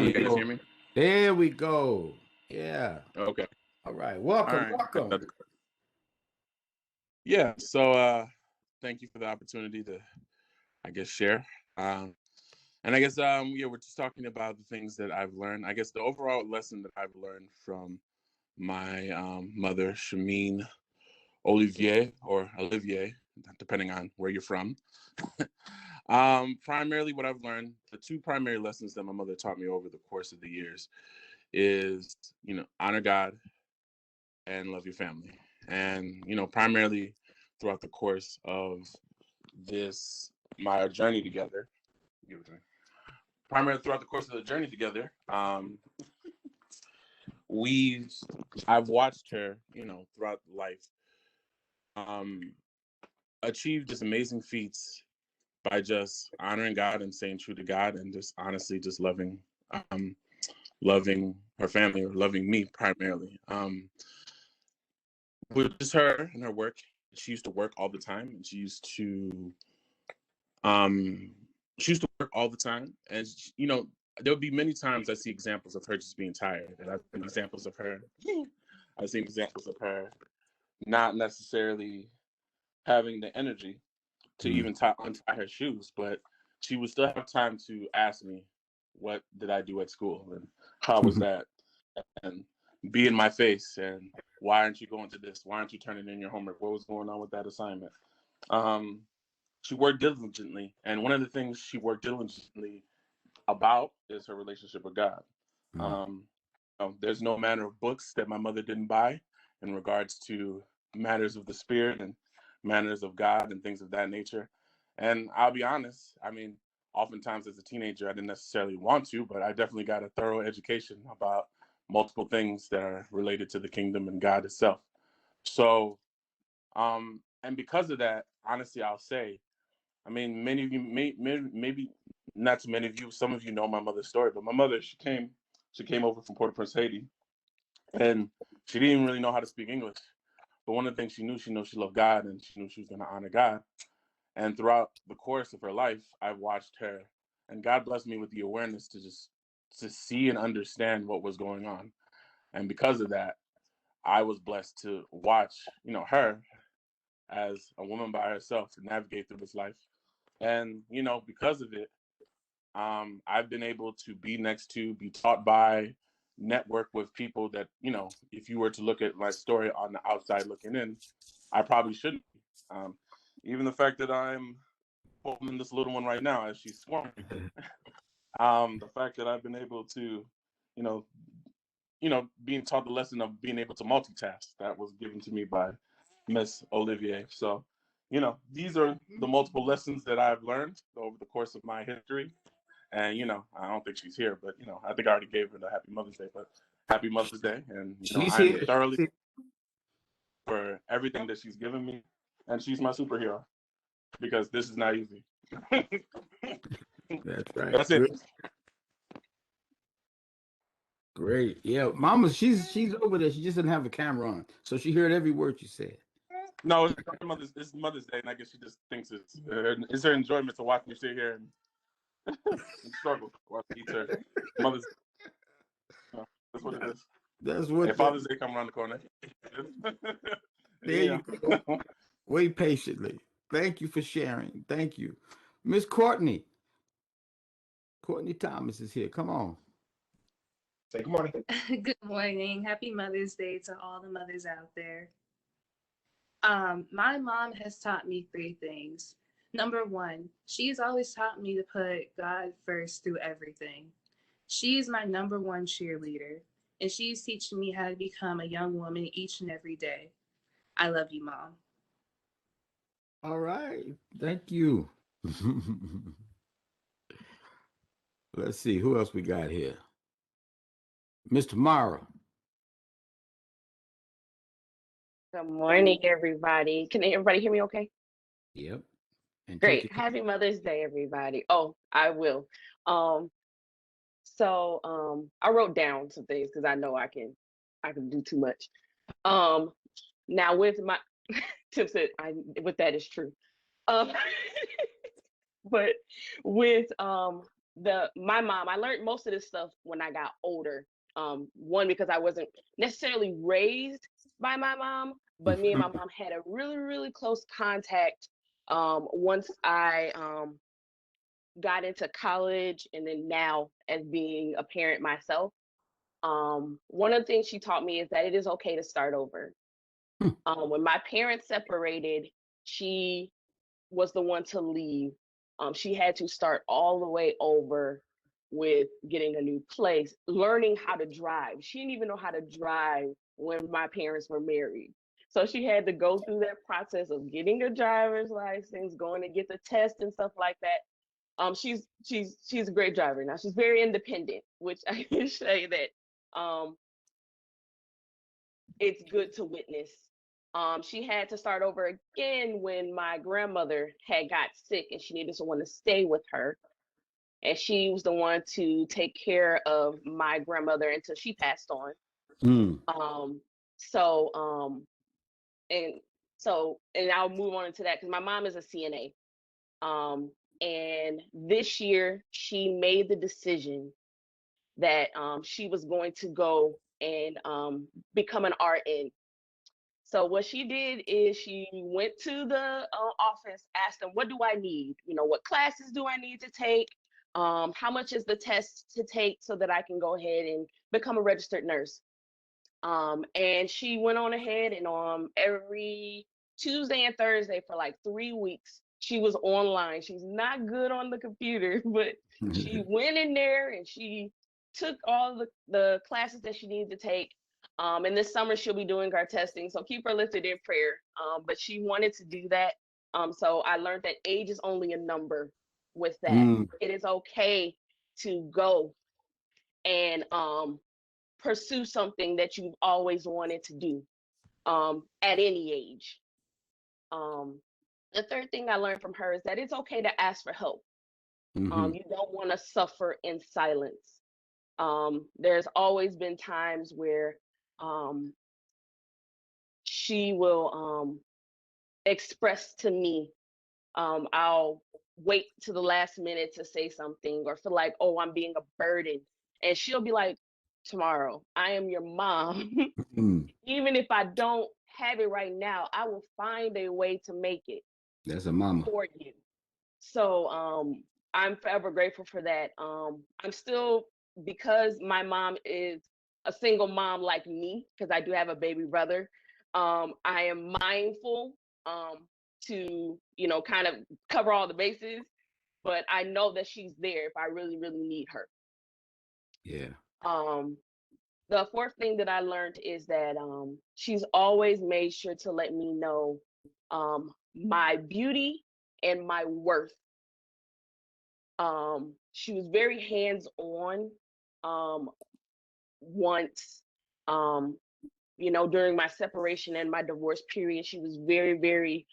Can we you guys go. hear me? There we go. Yeah. Okay. All right. All Welcome. right. Welcome. Yeah. So thank you for the opportunity to, I guess, share. Um, and I guess yeah, we're just talking about the things that I've learned. I guess the overall lesson that I've learned from my mother, Shameen Olivier or Olivier, depending on where you're from. Primarily, what I've learned, the two primary lessons that my mother taught me over the course of the years is, honor God and love your family. And, primarily throughout the course of this, my journey together, give it to me. Primarily throughout the course of the journey together, I've watched her, throughout life, um, achieve just amazing feats by just honoring God and staying true to God and just honestly just um, loving her family or loving me primarily. With just her and her work, she used to work all the time, and um she used to work all the time, and there would be many times I see examples of her just being tired, and I've seen examples of her not necessarily having the energy to even untie her shoes, but she would still have time to ask me, what did I do at school and how was that, and be in my face and why aren't you going to this? Why aren't you turning in your homework? What was going on with that assignment? She worked diligently, and one of the things she worked diligently about is her relationship with God. Um, there's no manner of books that my mother didn't buy in regards to matters of the spirit and matters of God and things of that nature. And I'll be honest, I mean, oftentimes as a teenager, I didn't necessarily want to, but I definitely got a thorough education about multiple things that are related to the kingdom and God itself. So, and because of that, honestly, I'll say, I mean, many of you maybe not too many of you, some of you know my mother's story, but my mother, she came over from Port-au-Prince, Haiti, and she didn't even really know how to speak English. But one of the things she knew she loved God, and she knew she was going to honor God. And throughout the course of her life, I've watched her, and God blessed me with the awareness to see and understand what was going on. And because of that, I was blessed to watch, her as a woman by herself to navigate through this life. And, because of it, I've been able to be next to, be taught by, network with people that, if you were to look at my story on the outside looking in, I probably shouldn't be. Even the fact that I'm holding this little one right now as she's swarming, the fact that I've been able to, you know, being taught the lesson of being able to multitask that was given to me by Miss Olivier. So, these are the multiple lessons that I've learned over the course of my history. And, I don't think she's here, but, I think I already gave her the Happy Mother's Day, but Happy Mother's Day. And, She's I'm here. thoroughly for everything that she's given me. And she's my superhero because this is not easy. That's right. That's it. Great. Yeah, Mama, she's over there. She just didn't have a camera on, so she heard every word you said. No, it's Mother's Day, and I guess she just thinks it's her enjoyment to watch me sit here and struggle while she eats her Mother's Day. That's what it is. That's what. Hey, Father's Day come around the corner. There you go. Wait patiently. Thank you for sharing. Thank you. Miss Courtney. Courtney Thomas is here. Come on. Say good morning. Good morning. Happy Mother's Day to all the mothers out there. My mom has taught me three things. Number one, she's always taught me to put God first through everything. She's my number one cheerleader, and she's teaching me how to become a young woman each and every day. I love you, Mom. All right. Thank you. Let's see who else we got here. Mr. Mara. Good morning, everybody. Can everybody hear me okay? Yep. And take Great. it. Happy Mother's Day, everybody. Oh, I will. Um, I wrote down some things because I know I can do too much. Um, Now with my Tim said with that is true. Um, but with my mom, I learned most of this stuff when I got older. One, because I wasn't necessarily raised by my mom, but me and my mom had a really, really close contact once I got into college, and then now as being a parent myself. One of the things she taught me is that it is okay to start over. When my parents separated, she was the one to leave. She had to start all the way over with getting a new place, learning how to drive. She didn't even know how to drive when my parents were married. So she had to go through that process of getting a driver's license, going to get the test and stuff like that. She's a great driver now. She's very independent, which I can say that it's good to witness. She had to start over again when my grandmother had got sick and she needed someone to stay with her. And she was the one to take care of my grandmother until she passed on. Um, so and and I'll move on into that because my mom is a CNA. And this year she made the decision that she was going to go and become an RN. So what she did is she went to the office, asked them, what do I need? You know, what classes do I need to take? How much is the test to take so that I can go ahead and become a registered nurse? And she went on ahead and every Tuesday and Thursday for like 3 weeks, she was online. She's not good on the computer, but she went in there and she took all the classes that she needed to take. And this summer she'll be doing her testing. So keep her lifted in prayer. But she wanted to do that. So I learned that age is only a number with that. It is okay to go and pursue something that you've always wanted to do at any age. The third thing I learned from her is that it's okay to ask for help. You don't want to suffer in silence. There's always been times where she will express to me, I'll wait to the last minute to say something or feel like, oh, I'm being a burden. And she'll be like, tomorrow, I am your mom. Even if I don't have it right now, I will find a way to make it. That's a mama for you. So I'm forever grateful for that. I'm still, because my mom is a single mom like me, because I do have a baby brother. I am mindful to, kind of cover all the bases, but I know that she's there if I really, really need her. Yeah. The fourth thing that I learned is that she's always made sure to let me know my beauty and my worth. She was very hands-on once, during my separation and my divorce period. She was very, very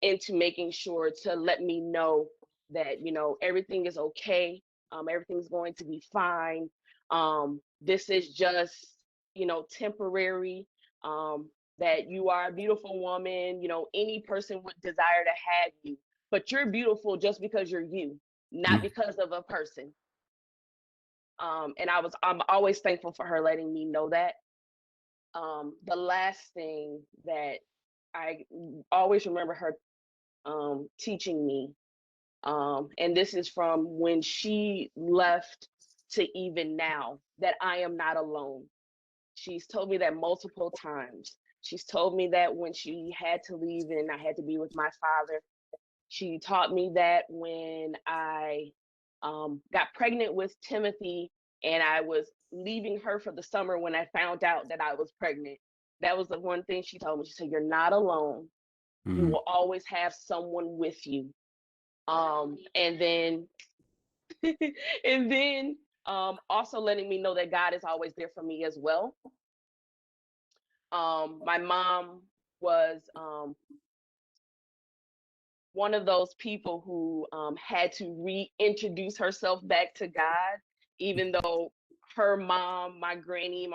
into making sure to let me know that, everything is okay. Everything's going to be fine. This is just, temporary. That you are a beautiful woman. Any person would desire to have you, but you're beautiful just because you're you, not because of a person. And I'm always thankful for her letting me know that. The last thing that I always remember her teaching me, and this is from when she left to even now, that I am not alone. She's told me that multiple times. She's told me that when she had to leave and I had to be with my father. She taught me that when I got pregnant with Timothy and I was leaving her for the summer when I found out that I was pregnant. That was the one thing she told me. She said, you're not alone. You will always have someone with you. And then and then also letting me know that God is always there for me as well. My mom was one of those people who had to reintroduce herself back to God, even though her mom, my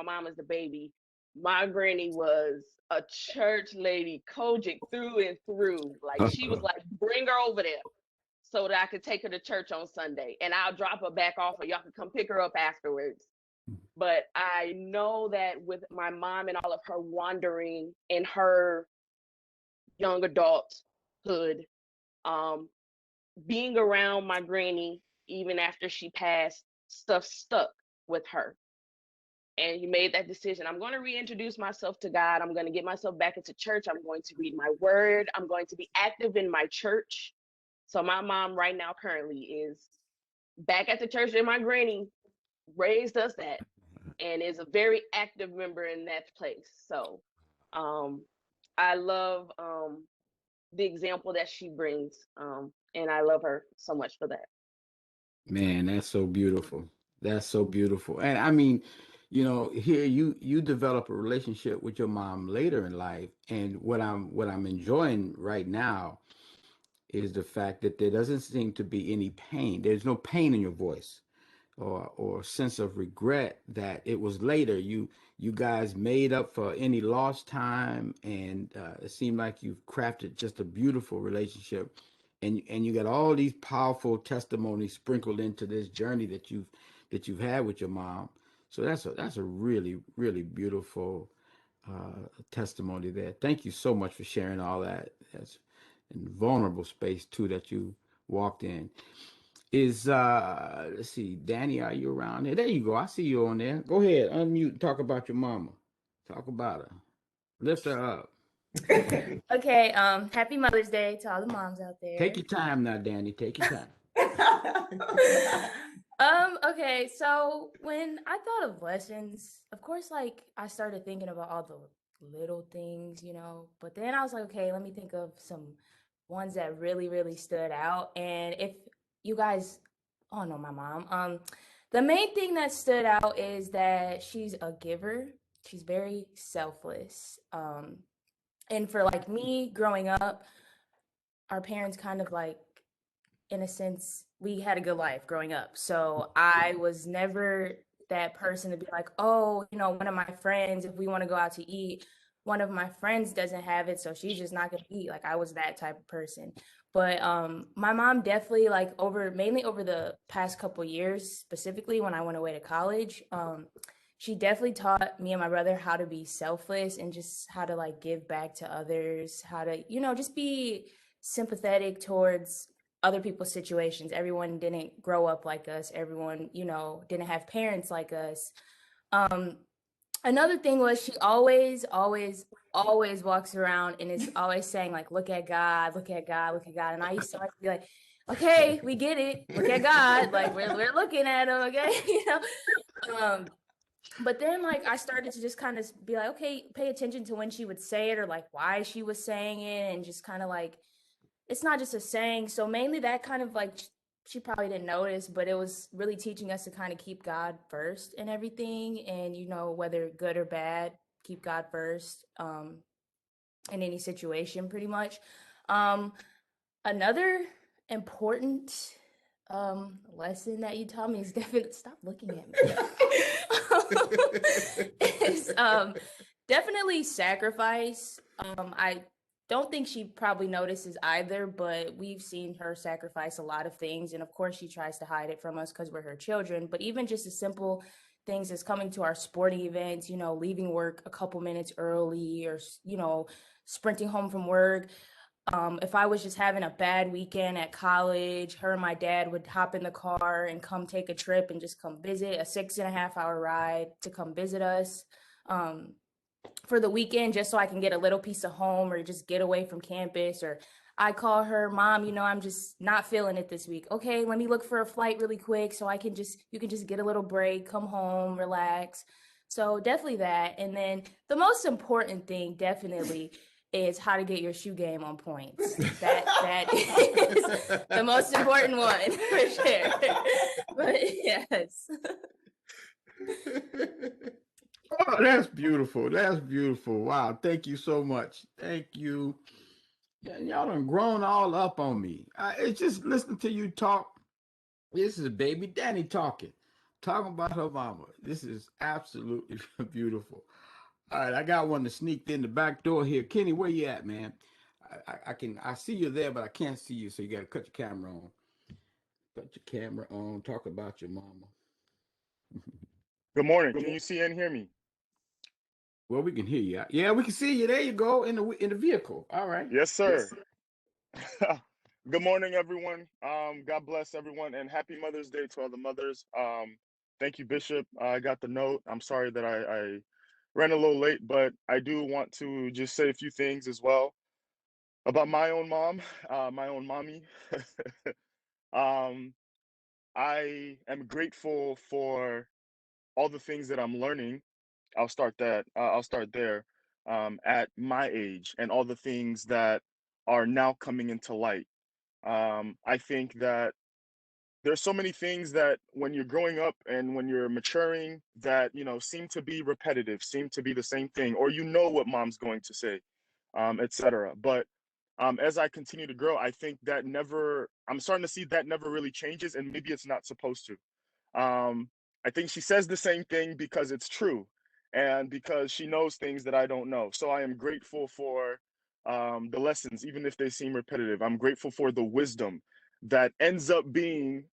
mom is the baby. My granny was a church lady, Kojic through and through. Like, she was like, bring her over there. so that I could take her to church on Sunday, and I'll drop her back off, or y'all can come pick her up afterwards. But I know that with my mom and all of her wandering in her young adulthood, being around my granny, even after she passed, stuff stuck with her. And you made that decision. I'm going to reintroduce myself to God. I'm going to get myself back into church. I'm going to read my word. I'm going to be active in my church. So my mom right now currently is back at the church that my granny raised us at, and is a very active member in that place. So I love the example that she brings, and I love her so much for that. Man, that's so beautiful. That's so beautiful. And I mean, here you develop a relationship with your mom later in life, and what I'm enjoying right now is the fact that there doesn't seem to be any pain. There's no pain in your voice, or sense of regret that it was later. You guys made up for any lost time, and it seemed like you've crafted just a beautiful relationship, and you got all these powerful testimonies sprinkled into this journey that you've had with your mom. So that's a really really beautiful testimony there. Thank you so much for sharing all that. That's in vulnerable space too that you walked in. Is let's see, Danny, are you around there? There you go. I see you on there. Go ahead, unmute and talk about your mama. Talk about her. Lift her up. Okay, happy Mother's Day to all the moms out there. Take your time now, Danny. Take your time. Okay, so when I thought of lessons, of course, like I started thinking about all the little things, but then I was like, okay, let me think of some ones that really, really stood out. And if you guys all know my mom, the main thing that stood out is that she's a giver. She's very selfless. And for like me growing up, our parents kind of like, in a sense, we had a good life growing up. So I was never that person to be like, oh, one of my friends, if we want to go out to eat, one of my friends doesn't have it, so she's just not gonna eat. Like I was that type of person. But my mom definitely, like, mainly over the past couple years, specifically when I went away to college, she definitely taught me and my brother how to be selfless and just how to like give back to others, how to, just be sympathetic towards other people's situations. Everyone didn't grow up like us. Everyone, didn't have parents like us. Another thing was she always, always, always walks around and is always saying like, look at God, look at God, look at God. And I used to like be like, okay, we get it. Look at God. Like we're looking at him, okay? But then like I started to just kind of be like, okay, pay attention to when she would say it or like why she was saying it, and just kind of like, it's not just a saying. So mainly that kind of like she probably didn't notice, but it was really teaching us to kind of keep God first in everything, and whether good or bad, keep God first in any situation pretty much. Another important lesson that you taught me is definitely, stop looking at me. Is definitely sacrifice. I don't think she probably notices either, but we've seen her sacrifice a lot of things, and of course she tries to hide it from us because we're her children. But even just as simple things as coming to our sporting events, leaving work a couple minutes early, or sprinting home from work. If I was just having a bad weekend at college, her and my dad would hop in the car and come take a trip and just come visit, a 6.5 hour ride to come visit us for the weekend, just so I can get a little piece of home or just get away from campus. Or I call her, Mom, I'm just not feeling it this week. Okay, let me look for a flight really quick so you can just get a little break, come home, relax. So definitely that. And then the most important thing definitely is how to get your shoe game on points. That is the most important one for sure. But yes. Oh, that's beautiful. That's beautiful. Wow. Thank you so much. Thank you. Yeah, y'all done grown all up on me. It's just listening to you talk. This is baby Danny talking about her mama. This is absolutely beautiful. All right, I got one that sneaked in the back door here. Kenny, where you at, man? I see you there, but I can't see you, so you got to cut your camera on. Cut your camera on. Talk about your mama. Good morning. Can you see and hear me? Well, we can hear you. Yeah, we can see you. There you go in the vehicle. All right. Yes, sir. Good morning, everyone. God bless everyone, and happy Mother's Day to all the mothers. Thank you, Bishop. I got the note. I'm sorry that I ran a little late, but I do want to just say a few things as well about my own mom, my own mommy. um, I am grateful for all the things that I'm learning. I'll start there. At my age, and all the things that are now coming into light. I think that there's so many things that when you're growing up and when you're maturing that seem to be repetitive, seem to be the same thing, or what mom's going to say, etc. But as I continue to grow, I think that never I'm starting to see that never really changes, and maybe it's not supposed to. um, I think she says the same thing because it's true, and because she knows things that I don't know. So I am grateful for the lessons, even if they seem repetitive. I'm grateful for the wisdom that ends up being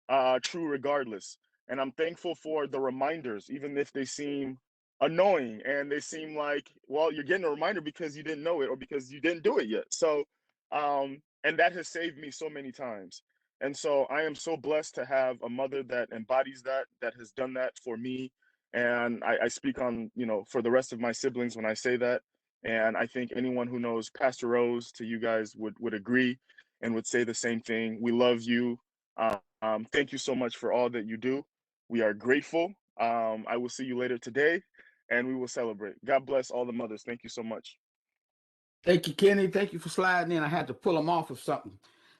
true regardless. And I'm thankful for the reminders, even if they seem annoying and they seem like, well, you're getting a reminder because you didn't know it or because you didn't do it yet. So, and that has saved me so many times. And so I am so blessed to have a mother that embodies that, that has done that for me. And I speak on, for the rest of my siblings when I say that. And I think anyone who knows Pastor Rose, to you guys, would agree and would say the same thing. We love you. Thank you so much for all that you do. We are grateful. I will see you later today, and we will celebrate. God bless all the mothers. Thank you so much. Thank you, Kenny. Thank you for sliding in. I had to pull him off of something.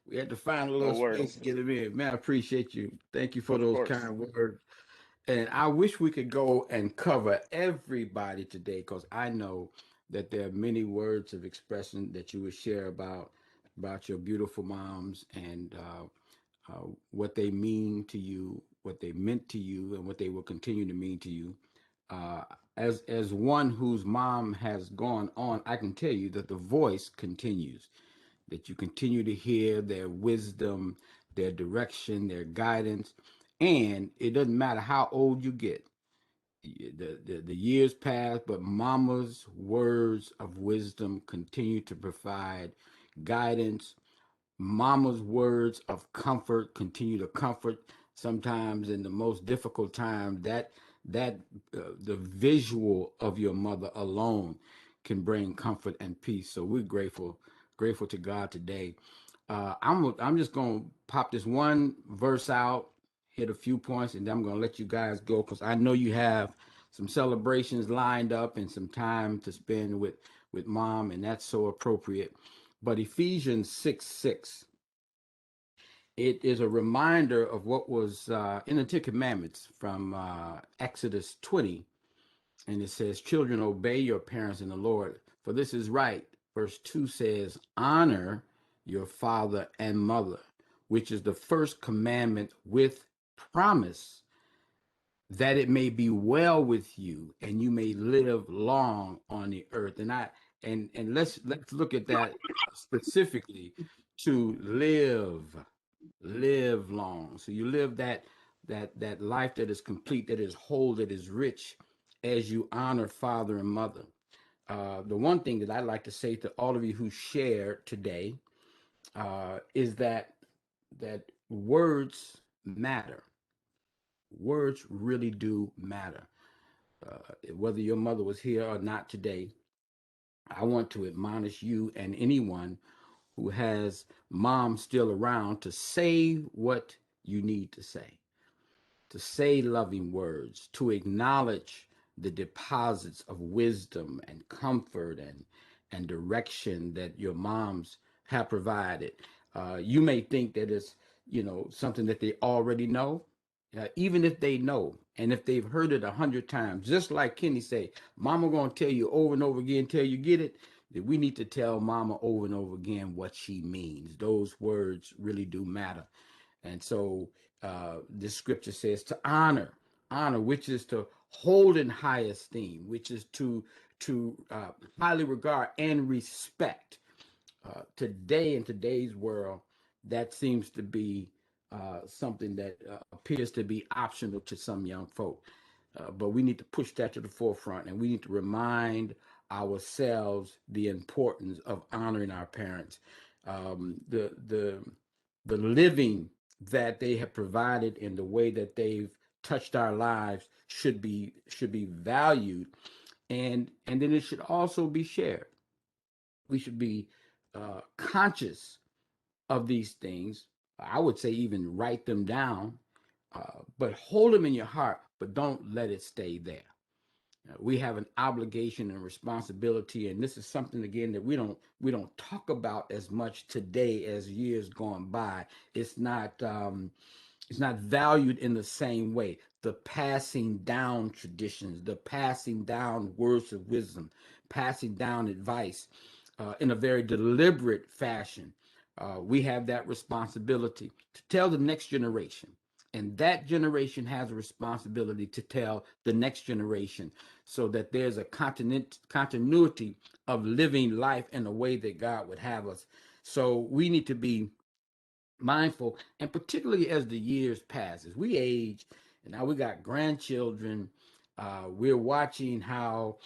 We had to find a No little space worries. to get him in. Man, I appreciate you. Thank you for Of those course. kind words. And I wish we could go and cover everybody today because I know that there are many words of expression that you would share about your beautiful moms and what they mean to you, what they meant to you, and what they will continue to mean to you. Uh, as one whose mom has gone on, I can tell you that the voice continues. That you continue to hear their wisdom, their direction, their guidance, and it doesn't matter how old you get. The years pass, but mama's words of wisdom continue to provide guidance. Mama's words of comfort continue to comfort sometimes in the most difficult time. That the visual of your mother alone can bring comfort and peace. So we're grateful to God today. I'm just gonna pop this one verse out, hit a few points, and then I'm gonna let you guys go because I know you have some celebrations lined up and some time to spend with mom, and that's so appropriate. But Ephesians 6:6, it is a reminder of what was in the Ten Commandments from Exodus 20. And it says, children, obey your parents in the Lord, for this is right. Verse 2 says, honor your father and mother, which is the first commandment with promise that it may be well with you and you may live long on the earth. And let's look at that specifically, to live long. So you live that life that is complete, that is whole, that is rich, as you honor father and mother. The one thing that I like to say to all of you who share today is that words matter. Words really do matter. Whether your mother was here or not today, I want to admonish you and anyone who has mom still around to say what you need to say loving words, to acknowledge the deposits of wisdom and comfort and direction that your moms have provided. You may think that it's something that they already know. Even if they know, and if they've heard it 100 times, just like Kenny say, Mama gonna tell you over and over again till you get it. That we need to tell Mama over and over again what she means. Those words really do matter. And so this scripture says to honor, which is to hold in high esteem, which is to highly regard and respect. Today in today's world, that seems to be something that appears to be optional to some young folk. But we need to push that to the forefront, and we need to remind ourselves the importance of honoring our parents. The living that they have provided in the way that they've touched our lives should be valued, and then it should also be shared. We should be conscious of these things. I would say even write them down, but hold them in your heart, but don't let it stay there. We have an obligation and responsibility, and this is something again that we don't talk about as much today as years gone by. It's not it's not valued in the same way. The passing down traditions, the passing down words of wisdom, passing down advice in a very deliberate fashion. We have that responsibility to tell the next generation. And that generation has a responsibility to tell the next generation so that there's a continuity of living life in a way that God would have us. So we need to be mindful, and particularly as the years pass, as we age, and now we got grandchildren, we're watching how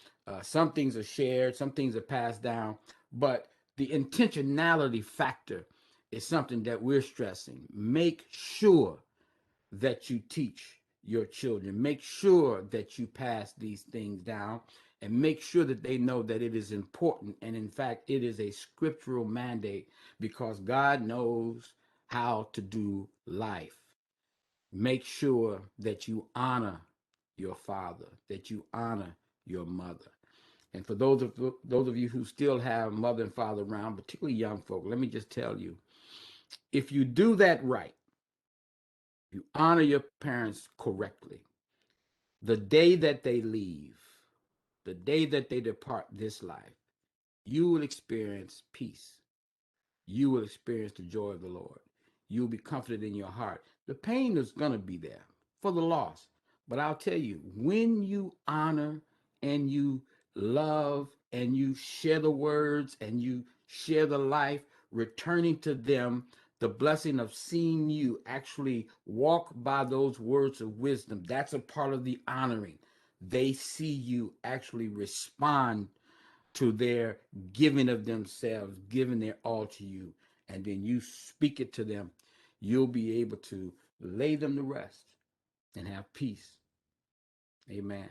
some things are shared, some things are passed down, but the intentionality factor is something that we're stressing. Make sure that you teach your children. Make sure that you pass these things down, and make sure that they know that it is important. And in fact, it is a scriptural mandate because God knows how to do life. Make sure that you honor your father, that you honor your mother. And for those of you who still have mother and father around, particularly young folk, let me just tell you, if you do that right, you honor your parents correctly, the day that they leave, the day that they depart this life, you will experience peace. You will experience the joy of the Lord. You'll be comforted in your heart. The pain is going to be there for the loss. But I'll tell you, when you honor and you love and you share the words and you share the life, returning to them the blessing of seeing you actually walk by those words of wisdom, that's a part of the honoring. They see you actually respond to their giving of themselves, giving their all to you, and then you speak it to them, you'll be able to lay them to rest and have peace. Amen.